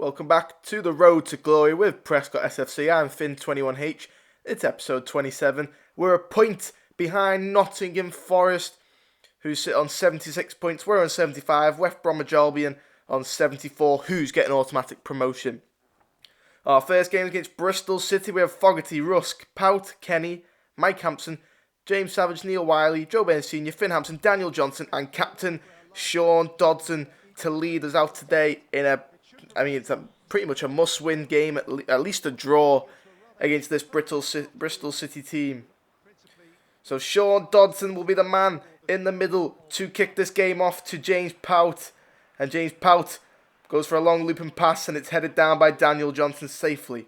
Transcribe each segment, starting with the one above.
Welcome back to the Road to Glory with Prescot S.F.C. I'm Fin21H. It's episode 27. We're a point behind Nottingham Forest, who sit on 76 points. We're on 75. West Bromwich Albion on 74, who's getting automatic promotion. Our first game against Bristol City. We have Fogarty, Rusk, Pout, Kenny, Mike Hampson, James Savage, Neil Wiley, Joe Bairns Sr., Finn Hampson, Daniel Johnson, and Captain Sean Dodson to lead us out today in it's pretty much a must-win game, at least a draw against this Bristol City team. So Sean Dodson will be the man in the middle to kick this game off to James Pout. And James Pout goes for a long looping pass and it's headed down by Daniel Johnson safely.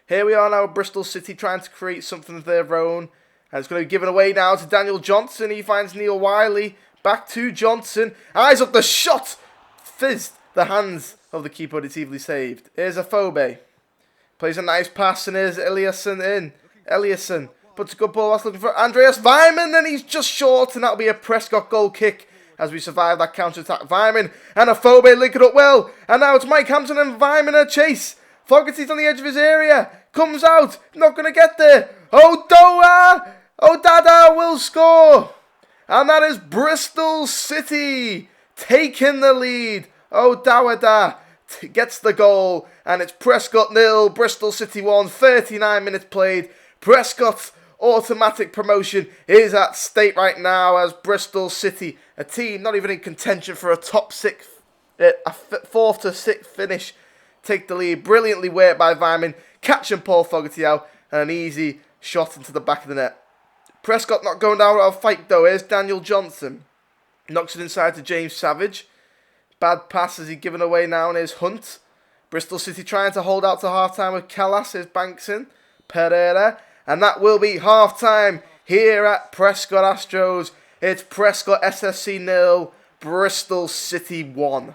Here we are now, Bristol City trying to create something of their own. And it's going to be given away now to Daniel Johnson. He finds Neil Wiley. Back to Johnson. Eyes up the shot. Fizzed the hands of the keeper, but it's easily saved. Here's Afobe. Plays a nice pass and here's Eliasson in. Eliasson puts a good ball. That's looking for Andreas Weimann and he's just short and that'll be a Prescot goal kick as we survive that counter-attack. Weimann and Afobe link it up well. And now it's Mike Hampson and Weimann a chase. Fogarty's on the edge of his area. Comes out. Not going to get there. O'Dada will score. And that is Bristol City taking the lead. O'Dada gets the goal. And it's Prescot 0, Bristol City 1, 39 minutes played. Prescot's automatic promotion is at stake right now as Bristol City, a team not even in contention for a top six, a 4th to 6th finish, take the lead. Brilliantly worked by Weimann, catching Paul Fogarty out and an easy shot into the back of the net. Prescott not going down without a fight though. Here's Daniel Johnson. Knocks it inside to James Savage. Bad pass as he's given away now and here's Hunt. Bristol City trying to hold out to half-time with Callas. Here's Bankson. Pereira. And that will be half-time here at Prescot Astros. It's Prescot S.F.C 0, Bristol City 1.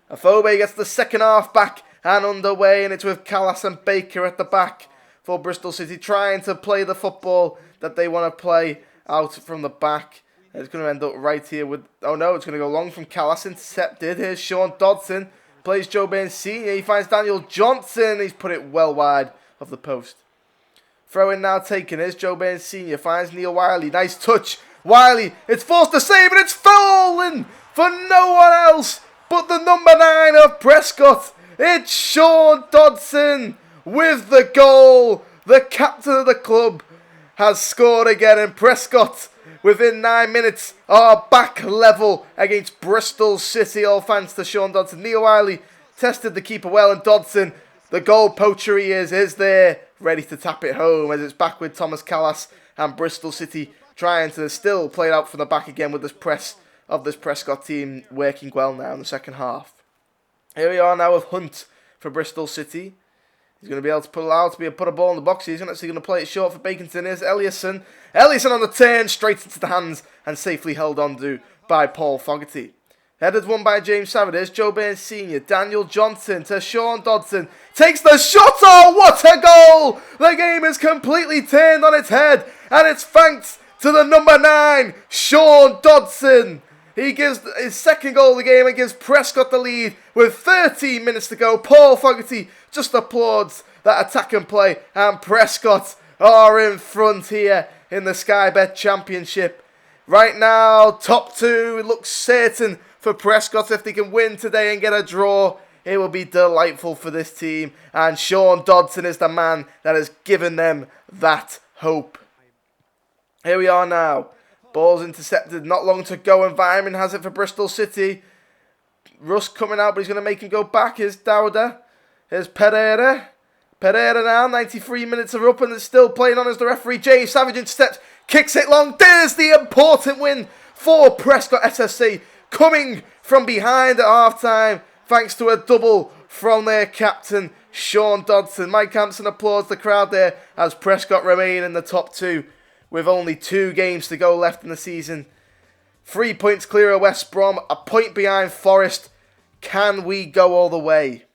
Afobe gets the second half back and underway, and it's with Callas and Baker at the back for Bristol City trying to play the football that they want to play out from the back. It's going to end up right here with... Oh no, it's going to go long from Callas, intercepted. Here's Sean Dodson. Plays Joe Bairns Sr. He finds Daniel Johnson. He's put it well wide of the post. Throw in now taken. Here's Joe Bairns Sr. Finds Neil Wiley. Nice touch. Wiley. It's forced to save and it's fallen for no one else but the number 9 of Prescott. It's Sean Dodson with the goal. The captain of the club has scored again, and Prescott, within 9 minutes, are back level against Bristol City. All thanks to Sean Dodson. Neil Wiley tested the keeper well, and Dodson, the goal poacher he is there, ready to tap it home as it's back with Thomas Callas and Bristol City trying to still play it out from the back again with this press of this Prescott team working well now in the second half. Here we are now with Hunt for Bristol City. He's going to be able to put a ball in the box. He's actually going to play it short for Baconton. Here's Eliasson. Eliasson on the turn, straight into the hands and safely held on to by Paul Fogarty. Headed one by James Savage. Here's Joe Bairns Sr. Daniel Johnson to Sean Dodson. Takes the shot. Oh, what a goal! The game is completely turned on its head. And it's thanks to the number 9, Sean Dodson. He gives his second goal of the game and gives Prescott the lead with 13 minutes to go. Paul Fogarty just applauds that attack and play. And Prescott are in front here in the Sky Bet Championship. Right now, top 2. It looks certain for Prescott. If they can win today and get a draw, it will be delightful for this team. And Sean Dodson is the man that has given them that hope. Here we are now. Ball's intercepted, not long to go, and Weimann has it for Bristol City. Rusk coming out, but he's going to make him go back. Here's Dowda. Here's Pereira. Pereira now, 93 minutes are up, and it's still playing on as the referee. James Savage intercepts, kicks it long. There's the important win for Prescot S.F.C. coming from behind at half-time, thanks to a double from their captain, Sean Dodson. Mike Hampson applauds the crowd there as Prescott remain in the top 2. With only 2 games to go left in the season. 3 points clear of West Brom, a point behind Forest. Can we go all the way?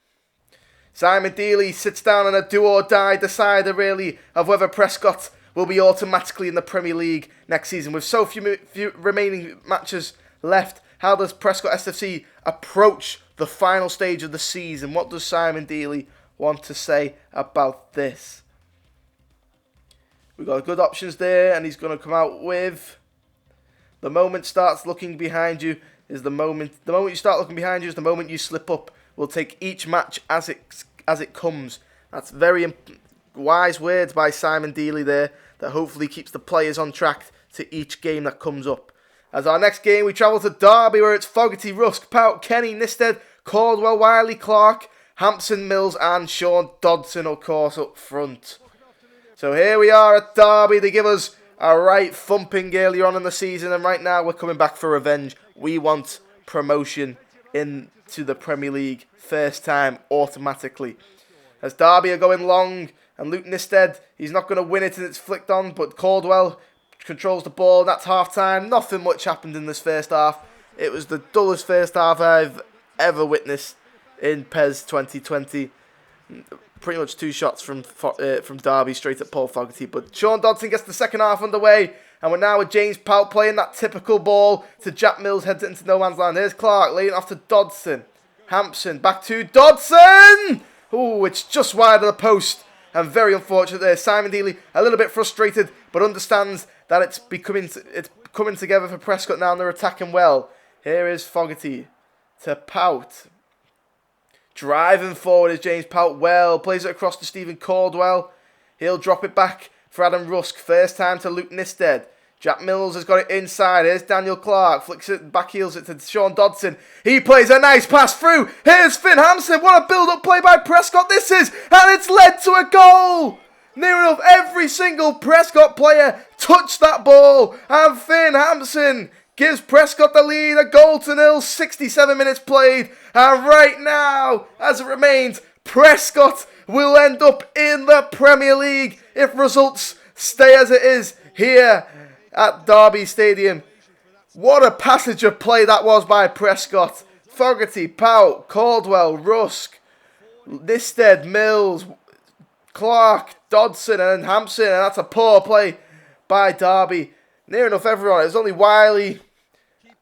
Simon Deeley sits down in a do-or-die decider really of whether Prescott will be automatically in the Premier League next season. With so few remaining matches left, How does Prescot S.F.C. approach the final stage of the season? What does Simon Deeley want to say about this? We've got good options there, and he's going to come out with... The moment starts looking behind you is the moment you start looking behind you is the moment you slip up. We'll take each match as it comes. That's very wise words by Simon Deeley there, that hopefully keeps the players on track to each game that comes up. As our next game, we travel to Derby, where it's Fogarty, Rusk, Pout, Kenny, Nisted, Caldwell, Wiley, Clark, Hampson, Mills, and Sean Dodson, of course, up front. So here we are at Derby. They give us a right thumping earlier on in the season, and right now we're coming back for revenge. We want promotion into the Premier League first time automatically. As Derby are going long, and Luke Nisted, he's not going to win it and it's flicked on, but Caldwell controls the ball. That's half time. Nothing much happened in this first half. It was the dullest first half I've ever witnessed in PES 2020. Pretty much 2 shots from Derby straight at Paul Fogarty. But Sean Dodson gets the second half underway, and we're now with James Pout playing that typical ball to Jack Mills, heads it into no man's land. There's Clark laying off to Dodson. Hampson back to Dodson. Oh, it's just wide of the post, and very unfortunate there. Simon Deeley a little bit frustrated, but understands that it's coming together for Prescot now, and they're attacking well. Here is Fogarty to Pout. Driving forward is James Pout. Well, plays it across to Stephen Caldwell. He'll drop it back for Adam Rusk. First time to Luke Nisted. Jack Mills has got it inside. Here's Daniel Clark. Flicks it, backheels it to Sean Dodson. He plays a nice pass through. Here's Finn Hampson. What a build-up play by Prescot this is. And it's led to a goal. Near enough every single Prescot player touched that ball. And Finn Hampson gives Prescot the lead, a goal to nil, 67 minutes played. And right now, as it remains, Prescot will end up in the Premier League if results stay as it is here at Derby Stadium. What a passage of play that was by Prescot. Fogarty, Pout, Caldwell, Rusk, Nisted, Mills, Clark, Dodson and Hampson, and that's a poor play by Derby. Near enough everyone. It was only Wiley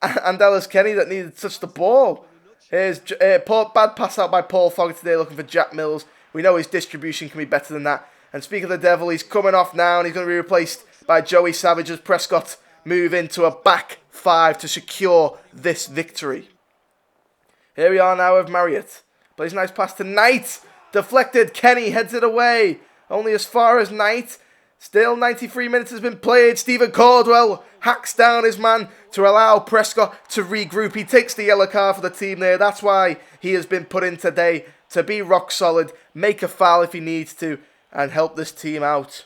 and Ellis Kenny that needed to touch the ball. Here's bad pass out by Paul Fogarty today, looking for Jack Mills. We know his distribution can be better than that. And speaking of the devil, he's coming off now, and he's going to be replaced by Joey Savage as Prescott move into a back 5 to secure this victory. Here we are now with Marriott. Plays a nice pass to Knight. Deflected. Kenny heads it away. Only as far as Knight. Still 93 minutes has been played. Stephen Caldwell hacks down his man to allow Prescott to regroup. He takes the yellow card for the team there. That's why he has been put in today, to be rock solid, make a foul if he needs to, and help this team out.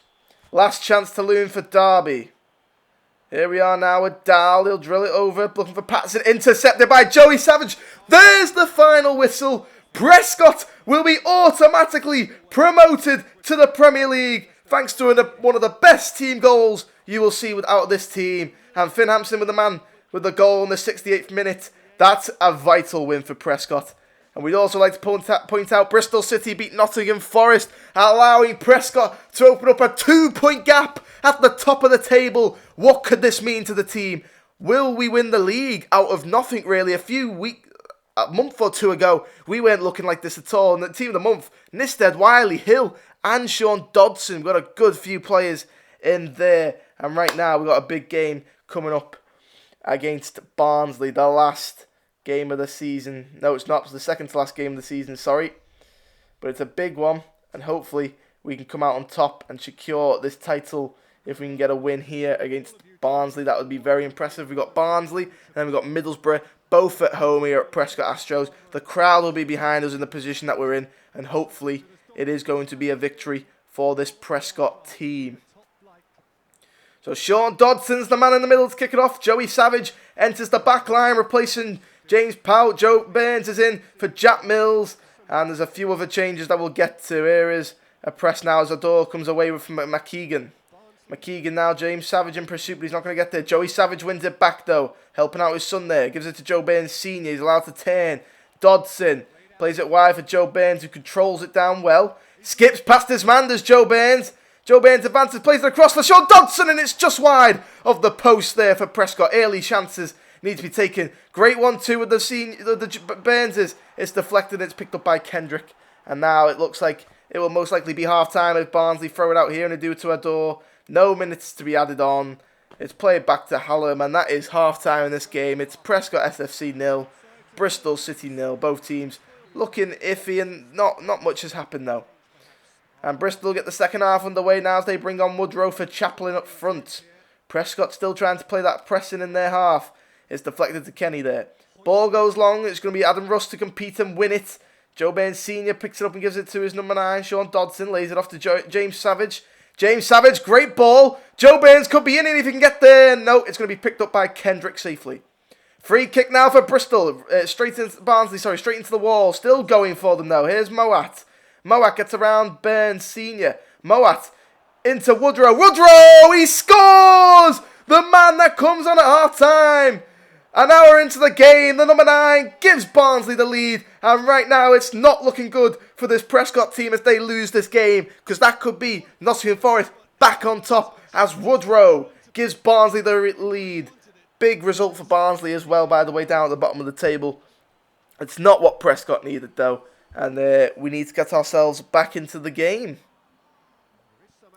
Last chance to loom for Derby. Here we are now with Dahl. He'll drill it over, looking for Patterson. Intercepted by Joey Savage. There's the final whistle. Prescott will be automatically promoted to the Premier League, thanks to one of the best team goals you will see without this team. And Finn Hampson with the man with the goal in the 68th minute. That's a vital win for Prescott. And we'd also like to point out Bristol City beat Nottingham Forest, allowing Prescott to open up a 2-point gap at the top of the table. What could this mean to the team? Will we win the league out of nothing, really? A month or two ago, we weren't looking like this at all. And the team of the month, Nisted, Wiley, Hill, and Sean Dodson. We've got a good few players in there. And right now, we've got a big game coming up against Barnsley, the last game of the season. No, it's not. It's the second to last game of the season, sorry. But it's a big one, and hopefully we can come out on top and secure this title if we can get a win here against Barnsley. That would be very impressive. We've got Barnsley, and then we've got Middlesbrough, both at home here at Prescot Astros. The crowd will be behind us in the position that we're in, and hopefully it is going to be a victory for this Prescott team. So Sean Dodson's the man in the middle to kick it off. Joey Savage enters the back line, replacing James Pout. Joe Burns is in for Jack Mills. And there's a few other changes that we'll get to. Here is a press now as Adore comes away with McKeegan. McKeegan now, James Savage in pursuit, but he's not going to get there. Joey Savage wins it back though, helping out his son there. Gives it to Joe Burns Sr. He's allowed to turn. Dodson plays it wide for Joe Burns, who controls it down well. Skips past his man, there's Joe Burns. Joe Burns advances, plays it across for Sean Dodson, and it's just wide of the post there for Prescott. Early chances needs to be taken. Great 1-2 with the Burns. It's deflected. It's picked up by Kendrick. And now it looks like it will most likely be half-time if Barnsley throw it out here and they do it to Adore. No minutes to be added on. It's played back to Hallam, and that is half-time in this game. It's Prescot S.F.C 0, Bristol City 0. Both teams looking iffy, and not much has happened though. And Bristol get the second half underway now as they bring on Woodrow for Chaplin up front. Prescott still trying to play that pressing in their half. It's deflected to Kenny there. Ball goes long. It's going to be Adam Russ to compete and win it. Joe Bairns Sr. picks it up and gives it to his number 9. Sean Dodson lays it off to James Savage. James Savage, great ball. Joe Bairns could be in it if he can get there. No, it's going to be picked up by Kendrick safely. Free kick now for Bristol. Straight into the wall. Still going for them though. Here's Moat. Moat gets around Bairns Sr. Moat into Woodrow. Woodrow! He scores! The man that comes on at half-time. An hour into the game, the number 9 gives Barnsley the lead. And right now, it's not looking good for this Prescott team as they lose this game. Because that could be Nottingham Forest back on top as Woodrow gives Barnsley the lead. Big result for Barnsley as well, by the way, down at the bottom of the table. It's not what Prescott needed, though. And we need to get ourselves back into the game.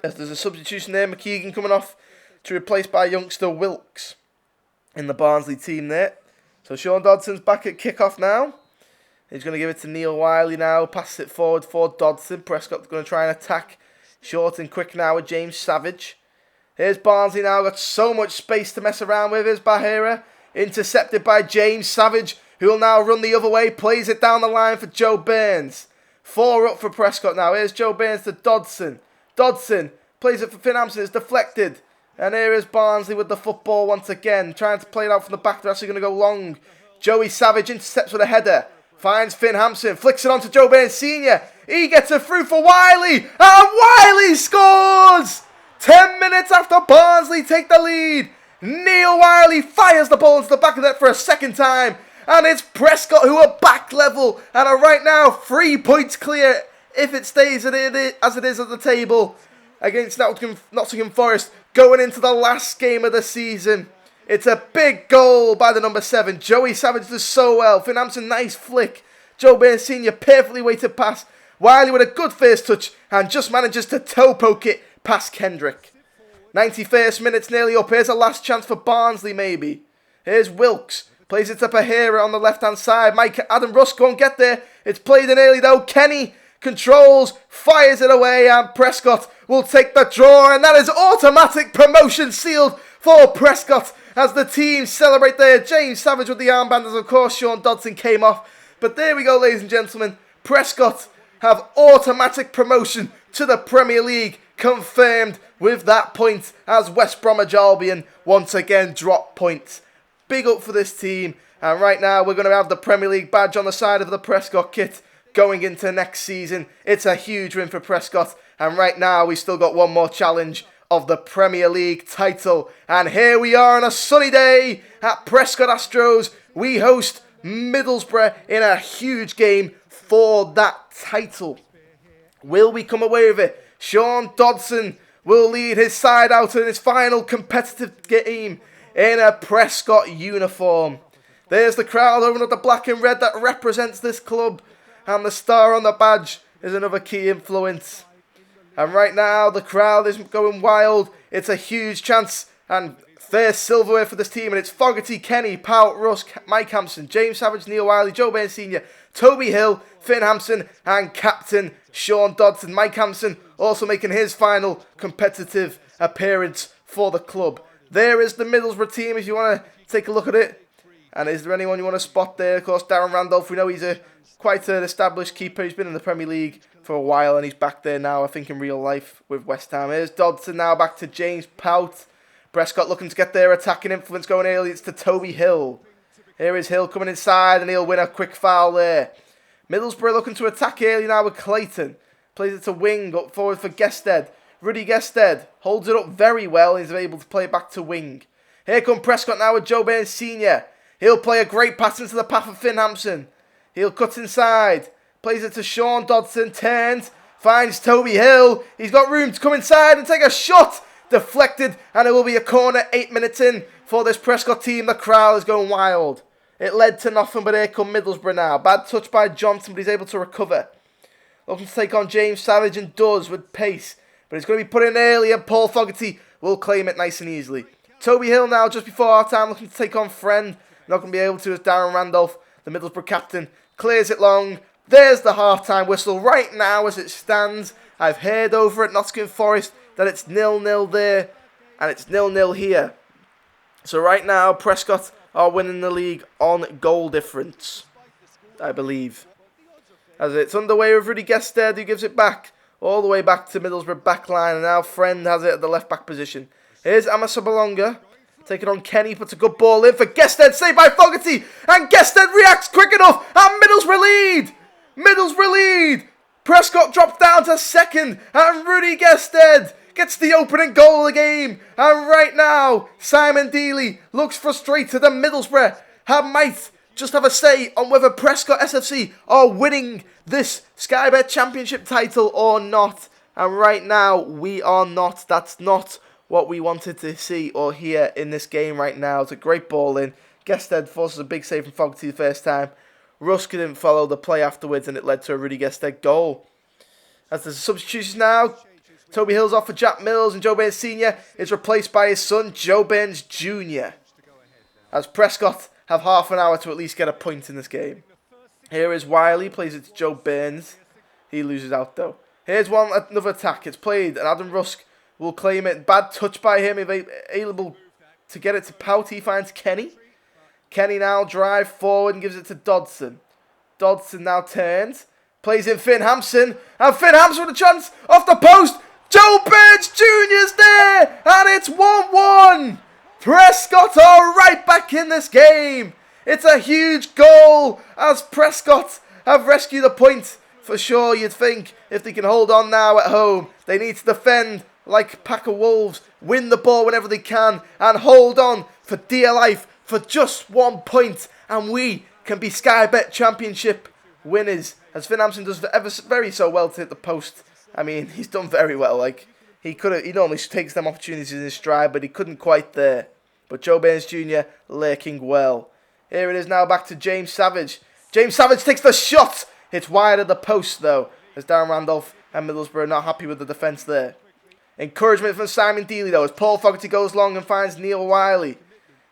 As there's a substitution there, McKeegan coming off to replace by youngster Wilkes in the Barnsley team there. So Sean Dodson's back at kickoff now. He's going to give it to Neil Wiley now. Passes it forward for Dodson. Prescott's going to try and attack short and quick now with James Savage. Here's Barnsley now. Got so much space to mess around with. Here's Bahira. Intercepted by James Savage, who will now run the other way. Plays it down the line for Joe Bairns. 4 up for Prescott now. Here's Joe Bairns to Dodson. Dodson plays it for Finn Hampson. It's deflected. And here is Barnsley with the football once again. Trying to play it out from the back. They're actually going to go long. Joey Savage intercepts with a header. Finds Finn Hampson. Flicks it on to Joe Bairns Sr. He gets it through for Wiley. And Wiley scores! 10 minutes after Barnsley take the lead. Neil Wiley fires the ball into the back of the net for a second time. And it's Prescott who are back level and are right now 3 points clear if it stays as it is at the table against Nottingham Forest going into the last game of the season. It's a big goal by the number 7. Joey Savage does so well. Finn Hampson, nice flick. Joe Bairns Sr. perfectly weighted pass. Wiley with a good first touch and just manages to toe poke it past Kendrick. 91st minute's nearly up. Here's a last chance for Barnsley maybe. Here's Wilkes. Plays it to Bahira on the left-hand side. Adam Russ won't get there. It's played in early though. Kenny controls, fires it away, and Prescott will take the draw. And that is automatic promotion sealed for Prescott as the team celebrate there. James Savage with the armband as of course Sean Dodson came off. But there we go, ladies and gentlemen. Prescott have automatic promotion to the Premier League confirmed with that point as West Bromwich Albion once again drop points. Big up for this team, and right now we're going to have the Premier League badge on the side of the Prescott kit going into next season. It's a huge win for Prescott, and right now we still got one more challenge of the Premier League title. And here we are on a sunny day at Prescott Astros. We host Middlesbrough in a huge game for that title. Will we come away with it? Sean Dodson will lead his side out in his final competitive game in a Prescott uniform. There's the crowd holding up the black and red that represents this club. And the star on the badge is another key influence. And right now the crowd is going wild. It's a huge chance. And first silverware for this team. And it's Fogarty, Kenny, Powell, Russ, Mike Hampson, James Savage, Neil Wiley, Joe Bairns Sr., Toby Hill, Finn Hampson, and captain Sean Dodson. Mike Hampson also making his final competitive appearance for the club. There is the Middlesbrough team if you want to take a look at it. And is there anyone you want to spot there? Of course, Darren Randolph. We know he's quite an established keeper. He's been in the Premier League for a while and he's back there now, I think, in real life with West Ham. Here's Dodson now back to James Pout. Prescott looking to get their attacking influence going early. It's to Toby Hill. Here is Hill coming inside and he'll win a quick foul there. Middlesbrough looking to attack early now with Clayton. Plays it to wing, up forward for Gested. Rudy Gested holds it up very well and is able to play it back to wing. Here come Prescott now with Joe Bairns Sr. He'll play a great pass into the path of Finn Hampson. He'll cut inside. Plays it to Sean Dodson. Turns. Finds Toby Hill. He's got room to come inside and take a shot. Deflected. And it will be a corner 8 minutes in for this Prescot team. The crowd is going wild. It led to nothing, but here come Middlesbrough now. Bad touch by Johnson, but he's able to recover. Looking to take on James Savage and does with pace. But it's going to be put in early and Paul Fogarty will claim it nice and easily. Toby Hill now just before half time looking to take on Friend. Not going to be able to as Darren Randolph, the Middlesbrough captain, clears it long. There's the half-time whistle right now as it stands. I've heard over at Nottingham Forest that it's 0-0 there and it's 0-0 here. So right now Prescott are winning the league on goal difference, I believe. As it's underway with Rudy Gestede, who gives it back all the way back to Middlesbrough backline, and now Friend has it at the left back position. Here's Amasa Balonga, taking on Kenny, puts a good ball in for Gestede, saved by Fogarty, and Gestede reacts quick enough, and Middlesbrough lead! Middlesbrough lead! Prescott drops down to second, and Rudy Gestede gets the opening goal of the game, and right now, Simon Deeley looks frustrated, and Middlesbrough might just have a say on whether Prescot S.F.C are winning this Sky Bet Championship title or not. And right now, we are not. That's not what we wanted to see or hear in this game right now. It's a great ball in. Gestede forces a big save from Fogarty the first time. Rusk didn't follow the play afterwards, and it led to a Rudy Gestede goal. As there's substitutions now, Toby Hill's off for Jack Mills, and Joe Burns Sr. is replaced by his son, Joe Burns Jr. As Prescott have half an hour to at least get a point in this game. Here is Wiley, plays it to Joe Burns. He loses out though. Here's another attack. It's played, and Adam Rusk will claim it. Bad touch by him, able to get it to Pout. He finds Kenny. Kenny now drive forward and gives it to Dodson. Dodson now turns, plays in Finn Hampson, and Finn Hampson with a chance off the post. Joe Burns Jr.'s there, and it's 1-1. Prescott are right back in this game. It's a huge goal as Prescott have rescued a point. For sure, you'd think if they can hold on now at home, they need to defend like a pack of wolves, win the ball whenever they can, and hold on for dear life for just 1 point. And we can be Sky Bet Championship winners. As Finn Hampson does very so well to hit the post. I mean, he's done very well. Like, he normally takes them opportunities in his stride, but he couldn't quite there. But Joe Burns Jr. lurking well. Here it is now back to James Savage. James Savage takes the shot. It's wide of the post though, as Darren Randolph and Middlesbrough are not happy with the defence there. Encouragement from Simon Deeley though, as Paul Fogarty goes long and finds Neil Wiley.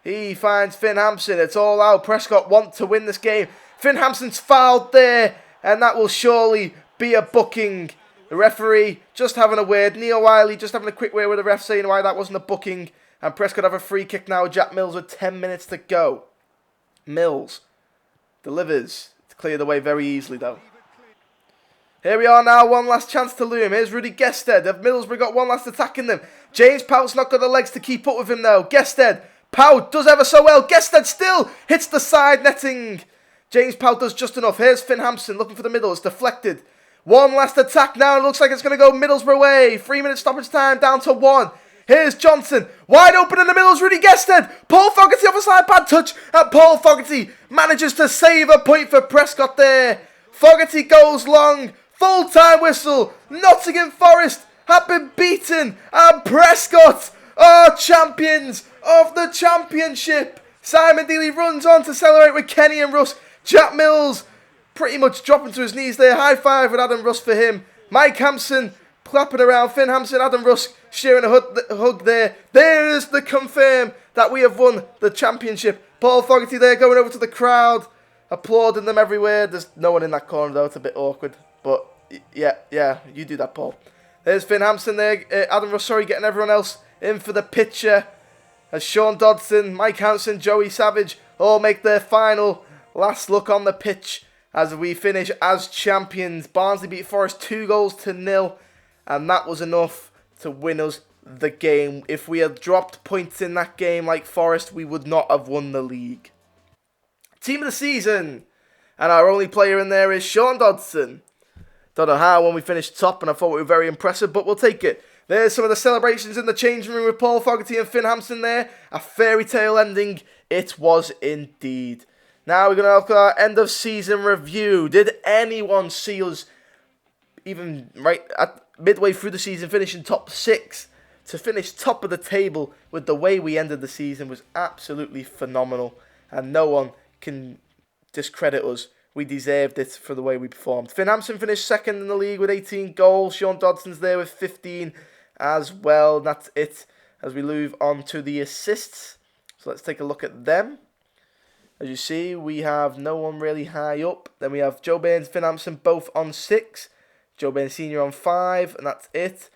He finds Finn Hampson. It's all out. Prescott want to win this game. Finn Hampson's fouled there, and that will surely be a booking. The referee just having a word. Neil Wiley just having a quick word with the ref saying why that wasn't a booking. And Prescott have a free kick now with Jack Mills with 10 minutes to go. Mills delivers to clear the way very easily though. Here we are now, one last chance to loom. Here's Rudy Gestede. Have Middlesbrough got one last attack in them? James Pout's not got the legs to keep up with him though. Gestede. Pout does ever so well. Gestede still hits the side netting. James Pout does just enough. Here's Finn Hampson looking for the middle. It's deflected. One last attack now. It looks like it's going to go Middlesbrough way. 3 minutes stoppage time down to 1. Here's Johnson, wide open in the middle is Rudy Gestede. Paul Fogarty off a side, bad touch, and Paul Fogarty manages to save a point for Prescott there. Fogarty goes long, full-time whistle. Nottingham Forest have been beaten, and Prescott are champions of the championship. Simon Deeley runs on to celebrate with Kenny and Russ. Jack Mills pretty much dropping to his knees there. High five with Adam Russ for him. Mike Hampson clapping around. Finn Hampson, Adam Rusk sharing a hug there. There is the confirm that we have won the championship. Paul Fogarty there going over to the crowd, applauding them everywhere. There's no one in that corner though. It's a bit awkward. But yeah, you do that, Paul. There's Finn Hampson there. Adam Rusk, getting everyone else in for the picture. As Sean Dodson, Mike Hampson, Joey Savage all make their final last look on the pitch as we finish as champions. Barnsley beat Forest 2-0. And that was enough to win us the game. If we had dropped points in that game like Forest, we would not have won the league. Team of the season. And our only player in there is Sean Dodson. Don't know how when we finished top, and I thought we were very impressive, but we'll take it. There's some of the celebrations in the changing room with Paul Fogarty and Finn Hampson there. A fairy tale ending. It was indeed. Now we're going to have our end of season review. Did anyone see us even right at midway through the season finishing top 6? to finish top of the table with the way we ended the season was absolutely phenomenal, and no one can discredit us. We deserved it for the way we performed. Finn Hampson finished second in the league with 18 goals. Sean Dodson's there with 15 as well. That's it as we move on to the assists. So let's take a look at them. As you see, we have no one really high up. Then we have Joe Burns, Finn Hampson both on 6. Joe Burns Sr. on 5, and that's it.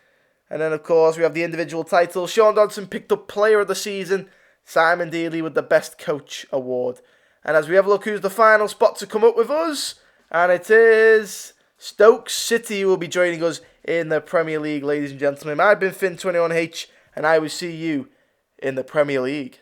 And then, of course, we have the individual titles. Sean Dodson picked up Player of the Season. Simon Deeley with the Best Coach Award. And as we have a look who's the final spot to come up with us, and it is Stoke City who will be joining us in the Premier League, ladies and gentlemen. I've been Finn21H, and I will see you in the Premier League.